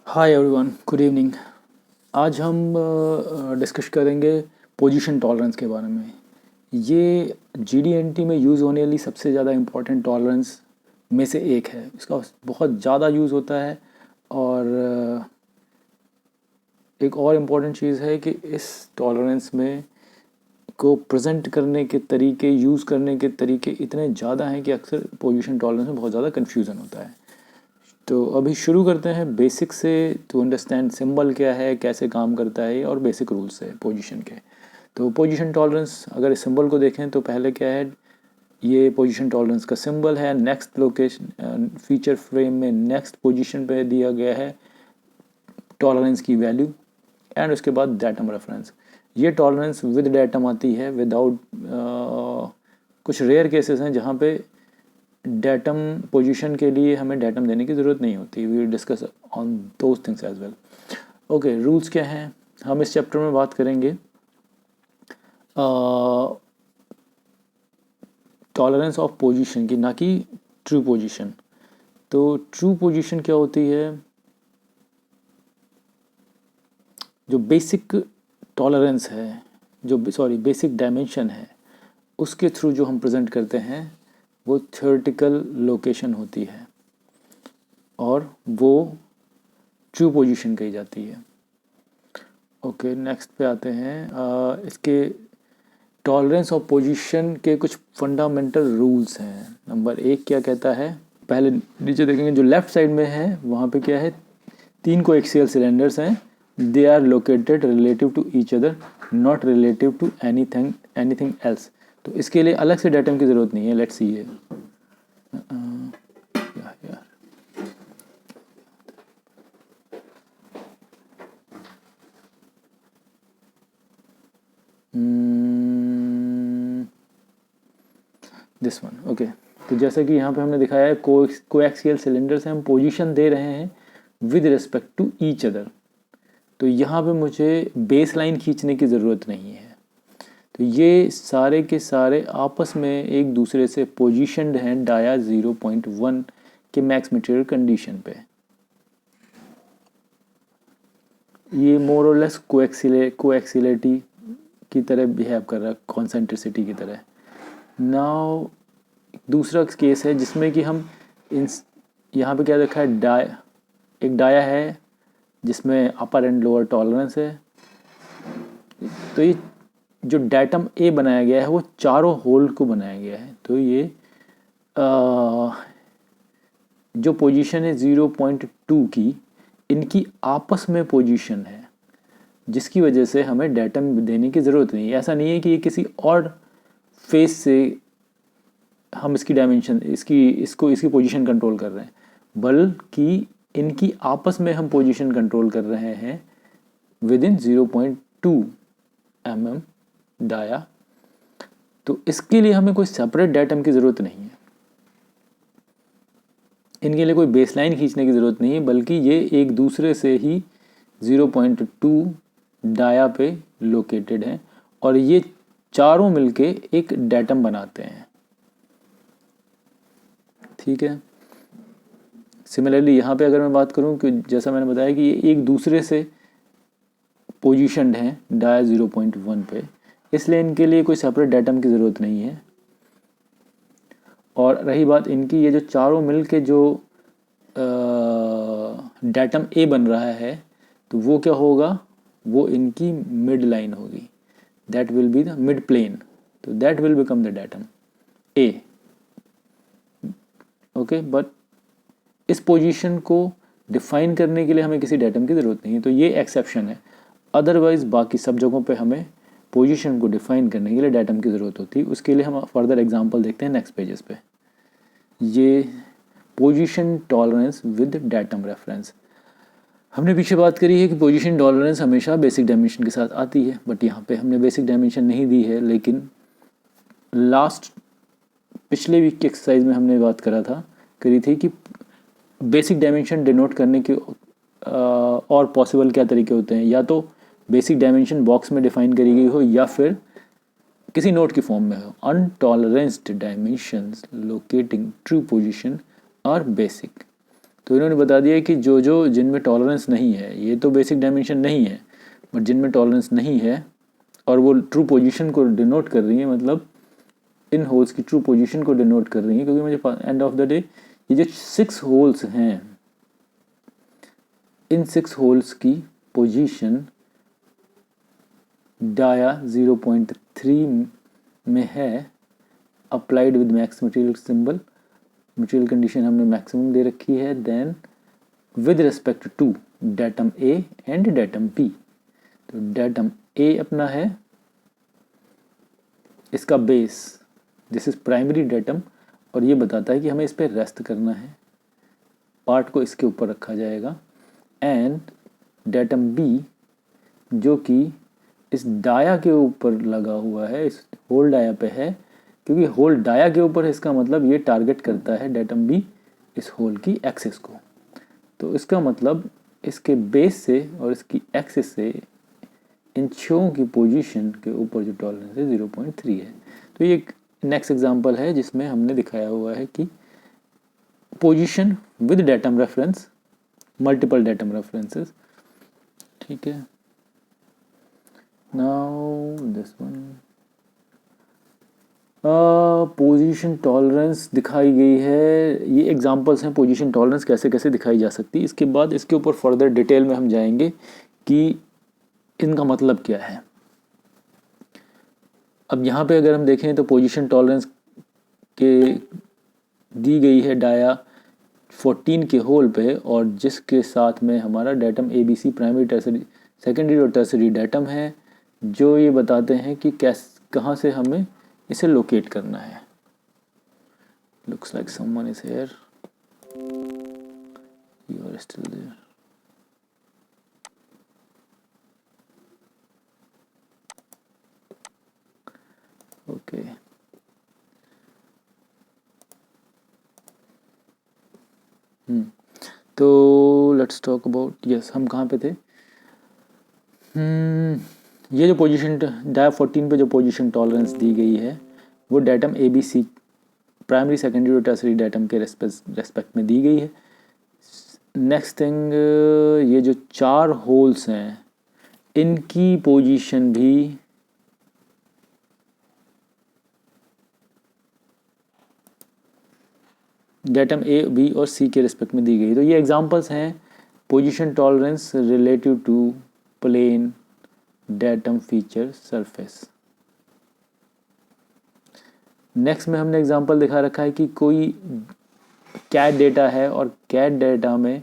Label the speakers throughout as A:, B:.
A: Hi everyone, good evening. आज हम discuss करेंगे पोजीशन टॉलरेंस के बारे में। ये जीडीएनटी में यूज़ होने वाली सबसे ज़्यादा इम्पोर्टेंट टॉलरेंस में से एक है। इसका बहुत ज़्यादा यूज़ होता है। और एक और इम्पॉर्टेंट चीज़ है कि इस टॉलरेंस में को प्रेजेंट करने के तरीके, यूज़ करने के तरीके इतने ज़्यादा हैं कि अक्सर पोजीशन टॉलरेंस में बहुत ज़्यादा कन्फ्यूज़न होता है। तो अभी शुरू करते हैं बेसिक से, टू अंडरस्टैंड सिंबल क्या है, कैसे काम करता है और बेसिक रूल्स है पोजीशन के। तो पोजीशन टॉलरेंस, अगर इस सिंबल को देखें तो पहले क्या है, ये पोजीशन टॉलरेंस का सिंबल है। नेक्स्ट लोकेशन फीचर फ्रेम में नेक्स्ट पोजीशन पे दिया गया है टॉलरेंस की वैल्यू, एंड उसके बाद डेटम रेफरेंस। ये टॉलरेंस विद डेटम आती है, विदाउट कुछ रेयर केसेस हैं जहाँ पे डेटम पोजीशन के लिए हमें डेटम देने की ज़रूरत नहीं होती। We discuss on those things as well. Okay, rules क्या हैं हम इस चैप्टर में बात करेंगे। टॉलरेंस ऑफ पोजीशन की, ना कि ट्रू पोजीशन। तो ट्रू पोजीशन क्या होती है? जो बेसिक टॉलरेंस है, जो बेसिक डायमेंशन है, उसके थ्रू जो हम प्रेजेंट करते हैं वो थ्योरेटिकल लोकेशन होती है और वो ट्रू पोजीशन कही जाती है। ओके, नेक्स्ट पे आते हैं। इसके टॉलरेंस ऑफ पोजीशन के कुछ फंडामेंटल रूल्स हैं। नंबर 1 क्या कहता है, पहले नीचे देखेंगे जो लेफ्ट साइड में है वहाँ पे क्या है, 3 कोएक्सियल सिलेंडर्स हैं। They are located relative to each other, not relative to anything else. तो इसके लिए अलग से डायटम की ज़रूरत नहीं है। लेट्स सी ये दिस वन। ओके, तो जैसा कि यहाँ पे हमने दिखाया है कोएक्सियल सिलेंडर से हम पोजीशन दे रहे हैं with respect to each other. तो यहाँ पे मुझे बेस लाइन खींचने की ज़रूरत नहीं है। तो ये सारे के सारे आपस में एक दूसरे से पोजीशनड हैं डाया 0.1 के मैक्स मटेरियल कंडीशन पे। ये मोर और लेस कोएक्सिलिटी की तरह बिहेव कर रहा है, कॉन्सेंट्रिसिटी की तरह। नाउ दूसरा केस है जिसमें कि हम यहाँ पे क्या देखा है, एक डाया है जिसमें अपर एंड लोअर टॉलरेंस है। तो ये जो डायटम ए बनाया गया है वो चारों होल को बनाया गया है। तो ये जो पोजीशन है 0.2 की, इनकी आपस में पोजीशन है, जिसकी वजह से हमें डायटम देने की ज़रूरत नहीं है। ऐसा नहीं है कि ये किसी और फेस से हम इसकी डायमेंशन, इसकी पोजीशन कंट्रोल कर रहे हैं, बल्कि इनकी आपस में हम पोजीशन कंट्रोल कर रहे हैं विद इन 0.2 mm डाया। तो इसके लिए हमें कोई सेपरेट डायटम की ज़रूरत नहीं है, इनके लिए कोई बेसलाइन खींचने की ज़रूरत नहीं है, बल्कि ये एक दूसरे से ही 0.2 डाया पे लोकेटेड हैं और ये चारों मिलके एक डायटम बनाते हैं। ठीक है। सिमिलरली यहाँ पे अगर मैं बात करूँ कि जैसा मैंने बताया कि ये एक दूसरे से पोजीशनड हैं डाया 0.1 पे, इसलिए इनके लिए कोई सेपरेट डायटम की ज़रूरत नहीं है। और रही बात इनकी, ये जो चारों मिल के जो डायटम ए बन रहा है, तो वो क्या होगा, वो इनकी मिड लाइन होगी। That will be the mid plane. तो that will become the datum A. Okay, but इस पोजीशन को डिफाइन करने के लिए हमें किसी डायटम की ज़रूरत नहीं है। तो ये एक्सेप्शन है। अदरवाइज बाकी सब जगहों पे हमें पोजीशन को डिफाइन करने के लिए डायटम की ज़रूरत होती है। उसके लिए हम फर्दर एग्जांपल देखते हैं नेक्स्ट पेजेस पे। ये position tolerance with diatom reference. हमने पीछे बात करी है कि पोजीशन टॉलरेंस हमेशा बेसिक डायमेंशन के साथ आती है, बट यहाँ पे हमने बेसिक डायमेंशन नहीं दी है। लेकिन पिछले वीक की एक्सरसाइज में हमने बात करी थी कि बेसिक डायमेंशन डिनोट करने के और पॉसिबल क्या तरीके होते हैं। या तो बेसिक डायमेंशन बॉक्स में डिफाइन करी गई हो या फिर किसी नोट की फॉर्म में हो। Untoleranced dimensions locating true position are basic. तो इन्होंने बता दिया कि जो जिनमें टॉलरेंस नहीं है, ये तो बेसिक डायमेंशन नहीं है, बट जिनमें टॉलरेंस नहीं है और वो ट्रू पोजीशन को डिनोट कर रही है, मतलब इन होल्स की ट्रू पोजीशन को डिनोट कर रही है, क्योंकि मुझे एंड ऑफ द डे ये जो 6 होल्स हैं, इन 6 होल्स की पोजीशन डाया 0.3 में है, applied with max material symbol, material condition हमने मैक्सिमम दे रखी है, then with respect to datum A and datum B. तो डेटम ए अपना है इसका base, this is primary datum, और ये बताता है कि हमें इस पर रेस्ट करना है, पार्ट को इसके ऊपर रखा जाएगा, एंड डेटम बी जो कि इस डाया के ऊपर लगा हुआ है, इस होल डाया पे है, क्योंकि होल डाया के ऊपर है, इसका मतलब ये टारगेट करता है डेटम बी इस होल की एक्सिस को। तो इसका मतलब इसके बेस से और इसकी एक्सिस से इन छों की पोजीशन के ऊपर जो टॉलरेंस है 0.3 है। तो ये एक नेक्स्ट एग्जांपल है जिसमें हमने दिखाया हुआ है कि position with datum reference, multiple datum references, ठीक है। Now this one position tolerance दिखाई गई है, ये एग्जांपल्स हैं पोजीशन टॉलरेंस कैसे कैसे दिखाई जा सकती है। इसके बाद इसके ऊपर फर्दर डिटेल में हम जाएंगे कि इनका मतलब क्या है। अब यहाँ पे अगर हम देखें तो पोजीशन टॉलरेंस के दी गई है डाया 14 के होल पे, और जिसके साथ में हमारा datum ABC primary tertiary secondary और टर्सरी डेटम है, जो ये बताते हैं कि कहाँ से हमें इसे लोकेट करना है। Looks like someone is here, you are still there. Okay, तो लेट्स टॉक अबाउट, यस हम कहाँ पे थे। ये जो पोजीशन डाया 14 पे जो पोजीशन टॉलरेंस दी गई है वो डेटम ABC प्राइमरी सेकेंडरी और टर्सरी डेटम के रेस्पेक्ट में दी गई है। नेक्स्ट थिंग, ये जो 4 होल्स हैं इनकी पोजीशन भी डेटम A, B और C के रिस्पेक्ट में दी गई। तो ये एग्जांपल्स हैं position tolerance relative to plane datum feature surface. Next में हमने एग्जांपल दिखा रखा है कि कोई कैट डेटा है और कैट डेटा में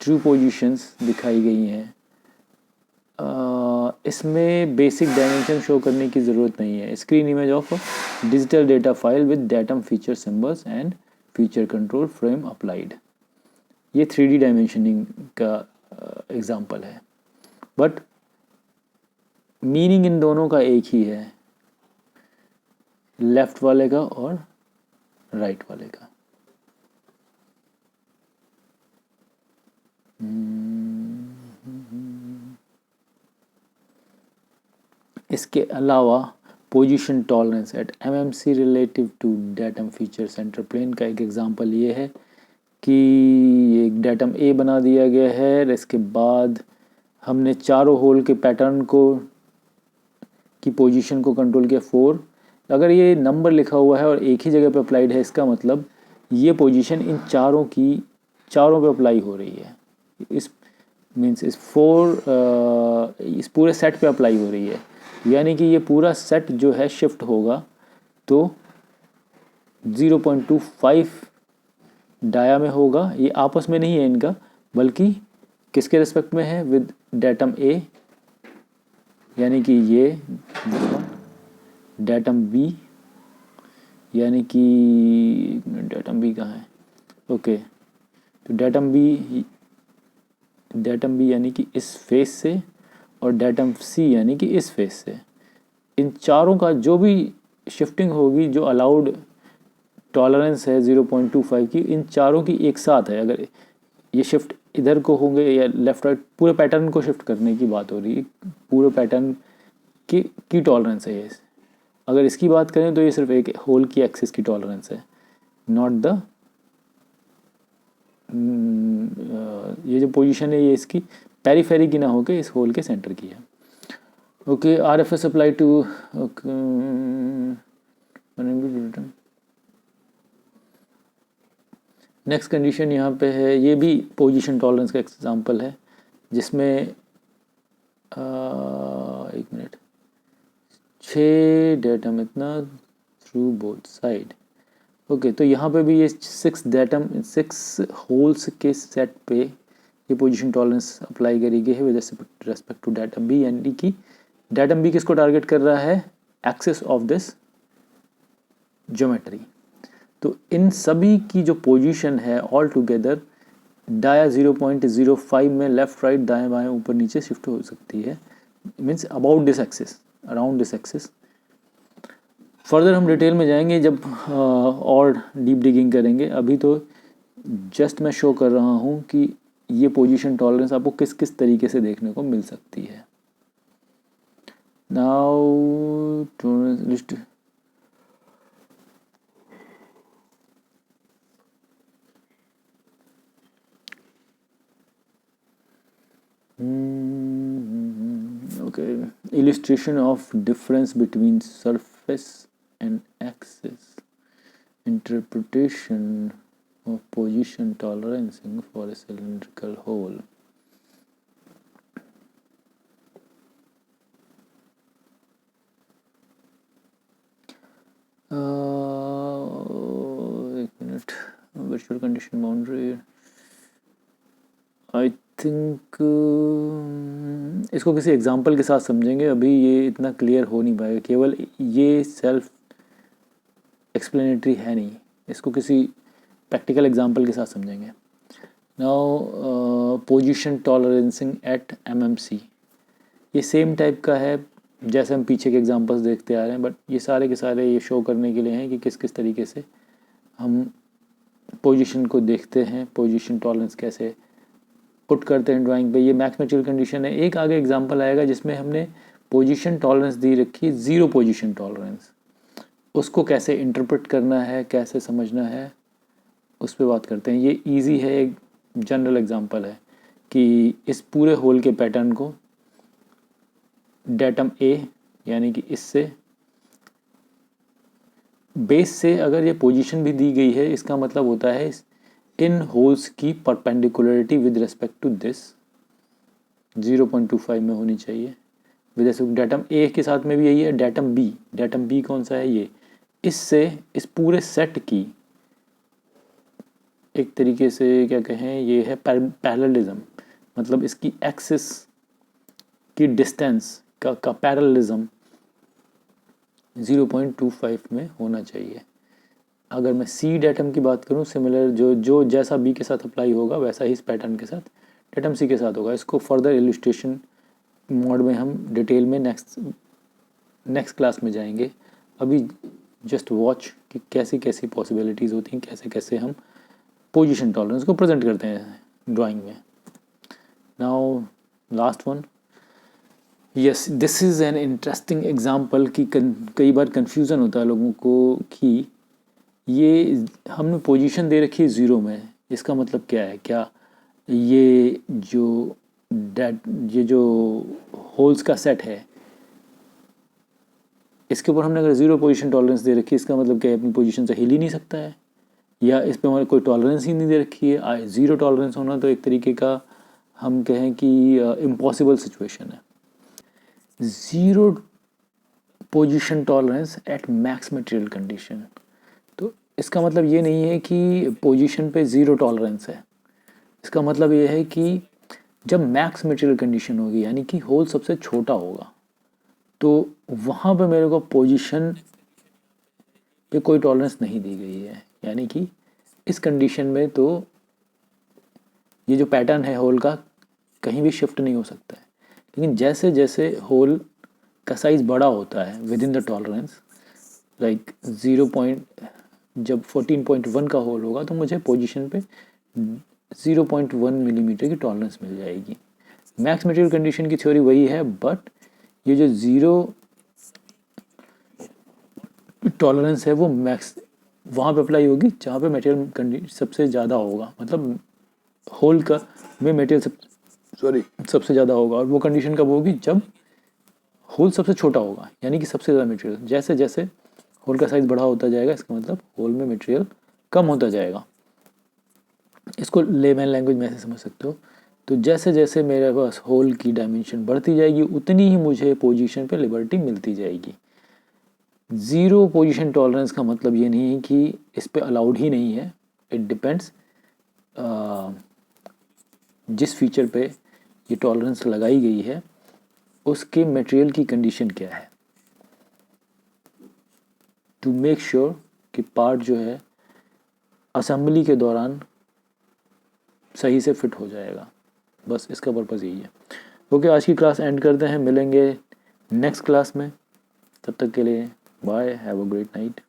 A: ट्रू पोजीशंस दिखाई गई हैं। इसमें बेसिक डायमेंशन शो करने की ज़रूरत नहीं है। Screen image of digital data file with datum feature symbols and feature control frame applied, ये 3D डायमेंशनिंग का एग्जांपल है, बट मीनिंग इन दोनों का एक ही है, लेफ्ट वाले का और राइट वाले का। इसके अलावा position tolerance at MMC relative to datum feature centre plane का एक एग्जांपल ये है कि एक डेटम A बना दिया गया है, इसके बाद हमने चारों होल के पैटर्न को की पोजीशन को कंट्रोल किया 4। अगर ये नंबर लिखा हुआ है और एक ही जगह पे अप्लाइड है, इसका मतलब ये पोजीशन इन चारों पे अप्लाई हो रही है, इस मीन्स इस पूरे सेट पे अप्लाई हो रही है, यानी कि ये पूरा सेट जो है शिफ्ट होगा तो 0.25 डाया में होगा। ये आपस में नहीं है इनका, बल्कि किसके रिस्पेक्ट में है, विद डेटम A, यानी कि ये डेटम B, यानी कि डेटम B कहाँ है, ओके, तो डेटम B यानी कि इस फेस से, और डेटम C यानी कि इस फेस से, इन चारों का जो भी शिफ्टिंग होगी, जो अलाउड टॉलरेंस है 0.25 की, इन चारों की एक साथ है। अगर ये शिफ्ट इधर को होंगे या लेफ्ट राइट, पूरे पैटर्न को शिफ्ट करने की बात हो रही है, पूरे पैटर्न की टॉलरेंस है ये। अगर इसकी बात करें तो ये सिर्फ एक होल की एक्सिस की टॉलरेंस है, नॉट द ये जो पोजीशन है ये इसकी पेरीफेरी की ना होकर इस होल के सेंटर की है। Okay, R F S apply to next condition यहाँ पे है, ये भी पोजीशन टॉलरेंस का एग्जांपल है जिसमें एक मिनट 6 डेटम इतना थ्रू बोथ साइड। ओके, तो यहाँ पे भी ये 6 होल्स के सेट पे ये पोजीशन टॉलरेंस अप्लाई करी गई है with respect to datum B, यानी कि डेटम बी किसको टारगेट कर रहा है, एक्सिस ऑफ दिस ज्योमेट्री। तो इन सभी की जो पोजीशन है ऑल टुगेदर डाया 0.05 में लेफ्ट राइट दाएं बाएं ऊपर नीचे शिफ्ट हो सकती है, means about this axis, around this axis. Further हम डिटेल में जाएंगे जब और डीप डिगिंग करेंगे। अभी तो जस्ट मैं शो कर रहा हूँ कि ये पोजीशन टॉलरेंस आपको किस किस तरीके से देखने को मिल सकती है। Now list okay, illustration of difference between surface and axis, interpretation of position tolerancing for a cylindrical hole. एक minute, virtual condition boundary, I think इसको किसी एग्जांपल के साथ समझेंगे, अभी ये इतना क्लियर हो नहीं पाएगा, केवल ये सेल्फ एक्सप्लेनेटरी है नहीं, इसको किसी प्रैक्टिकल एग्जांपल के साथ समझेंगे। Now position tolerancing eight MMC, ये सेम टाइप का है जैसे हम पीछे के एग्जांपल्स देखते आ रहे हैं, बट ये सारे के सारे ये शो करने के लिए हैं कि किस किस तरीके से हम पोजीशन को देखते हैं, पोजीशन टॉलरेंस कैसे पुट करते हैं ड्राइंग पे। ये मैक्स मटेरियल कंडीशन है। एक आगे एग्जांपल आएगा जिसमें हमने पोजीशन टॉलरेंस दी रखी है, ज़ीरो पोजीशन टॉलरेंस, उसको कैसे इंटरप्रेट करना है, कैसे समझना है, उस पर बात करते हैं। ये इजी है, एक जनरल एग्जांपल है कि इस पूरे होल के पैटर्न को डेटम ए यानी कि इससे बेस से अगर ये पोजीशन भी दी गई है, इसका मतलब होता है इन होल्स की perpendicularity with respect to this 0.25 में होनी चाहिए। विद रिस्पेक्ट डेटम ए के साथ में भी यही है। डेटम बी कौन सा है, ये इससे इस पूरे सेट की एक तरीके से क्या कहें, ये है पैरेललिज्म, मतलब इसकी एक्सिस की डिस्टेंस का पैरेललिज्म 0.25 में होना चाहिए। अगर मैं सी डेटम की बात करूं, सिमिलर जो जैसा बी के साथ अप्लाई होगा वैसा ही इस पैटर्न के साथ डेटम सी के साथ होगा। इसको फर्दर इलस्ट्रेशन मोड में हम डिटेल में नेक्स्ट क्लास में जाएंगे। अभी जस्ट वॉच कि कैसी कैसी पॉसिबिलिटीज़ होती हैं, कैसे कैसे हम पोजीशन टॉलरेंस को प्रेजेंट करते हैं ड्राइंग में। Now last one, yes this is an interesting example कि कई बार कन्फ्यूज़न होता है लोगों को कि ये हमने पोजीशन दे रखी है 0 में, इसका मतलब क्या है, क्या ये जो होल्स का सेट है इसके ऊपर हमने अगर 0 पोजीशन टॉलरेंस दे रखी है, इसका मतलब क्या है, अपनी पोजीशन से हिल ही नहीं सकता है, या इस पर हमारे कोई टॉलरेंस ही नहीं दे रखी है। 0 टॉलरेंस होना तो एक तरीके का हम कहें कि इम्पॉसिबल सिचुएशन है। 0 position tolerance at max material condition, तो इसका मतलब ये नहीं है कि पोजीशन पे 0 टॉलरेंस है। इसका मतलब ये है कि जब मैक्स मटेरियल कंडीशन होगी, यानी कि होल सबसे छोटा होगा, तो वहाँ पे मेरे को पोजीशन पे कोई टॉलरेंस नहीं दी गई है। यानी कि इस कंडीशन में तो ये जो पैटर्न है होल का कहीं भी शिफ्ट नहीं हो सकता है। लेकिन जैसे जैसे होल का साइज़ बड़ा होता है with in the tolerance, like 0. जब 14.1 का होल होगा तो मुझे पोजीशन पे 0.1 मिलीमीटर की टॉलरेंस मिल जाएगी। मैक्स मटेरियल कंडीशन की थ्योरी वही है, बट ये जो 0 टॉलरेंस है वो मैक्स वहाँ पे अप्लाई होगी जहाँ पे मटेरियल सबसे ज़्यादा होगा, मतलब होल का में मटेरियल सबसे ज़्यादा होगा, और वो कंडीशन कब होगी, जब होल सबसे छोटा होगा, यानी कि सबसे ज़्यादा मटेरियल। जैसे जैसे होल का साइज़ बड़ा होता जाएगा, इसका मतलब होल में मटेरियल कम होता जाएगा। इसको लेमैन लैंग्वेज में ऐसे समझ सकते हो। तो जैसे जैसे मेरे पास होल की डायमेंशन बढ़ती जाएगी, उतनी ही मुझे पोजीशन पे लिबर्टी मिलती जाएगी। ज़ीरो पोजीशन टॉलरेंस का मतलब ये नहीं है कि इस पे अलाउड ही नहीं है। इट डिपेंड्स जिस फीचर पे ये टॉलरेंस लगाई गई है उसके मटेरियल की कंडीशन क्या है, टू मेक श्योर कि पार्ट जो है असेंबली के दौरान सही से फिट हो जाएगा। बस इसका पर्पज़ यही है। ओके, आज की क्लास एंड करते हैं, मिलेंगे नेक्स्ट क्लास में। तब तक के लिए bye, have a great night.